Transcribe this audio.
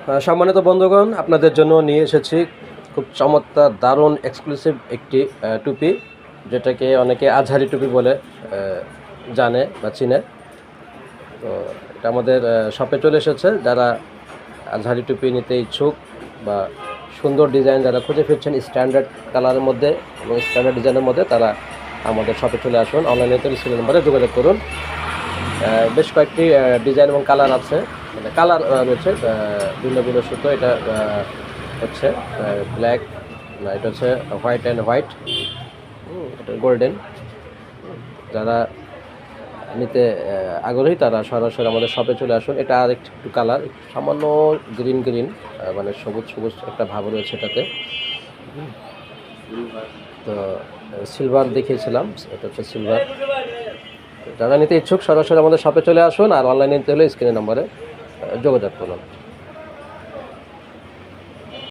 সম্মানিত বন্ধুগণ, আপনাদের জন্য নিয়ে এসেছি খুব চমৎকার দারুণ এক্সক্লুসিভ একটি টুপি, যেটাকে অনেকে আজহারি টুপি বলে জানে বা চিনে। তো এটা আমাদের শপে চলে এসেছে। যারা আজহারি টুপি নিতে ইচ্ছুক বা সুন্দর ডিজাইন যারা খুঁজে ফিরছেন স্ট্যান্ডার্ড কালারের মধ্যে এবং স্ট্যান্ডার্ড ডিজাইনের মধ্যে, তারা আমাদের শপে চলে আসুন। অনলাইনে স্ক্রিন নম্বরে যোগাযোগ করুন। বেশ কয়েকটি ডিজাইন এবং কালার আছে, মানে কালার রয়েছে ভিন্ন ভিন্ন সুতো। এটা হচ্ছে ব্ল্যাক, না এটা হচ্ছে হোয়াইট অ্যান্ড হোয়াইট, এটা গোল্ডেন। যারা নিতে আগ্রহী তারা সরাসরি আমাদের শপে চলে আসুন। এটা আর একটু কালার সামান্য গ্রিন, মানে সবুজ সবুজ একটা ভাব রয়েছে এটাতে। তো সিলভার দেখিয়েছিলাম, এটা হচ্ছে সিলভার। যারা নিতে ইচ্ছুক সরাসরি আমাদের শপে চলে আসুন, আর অনলাইনে নিতে হলে স্ক্রিনের নম্বরে যোগাযোগ করুন।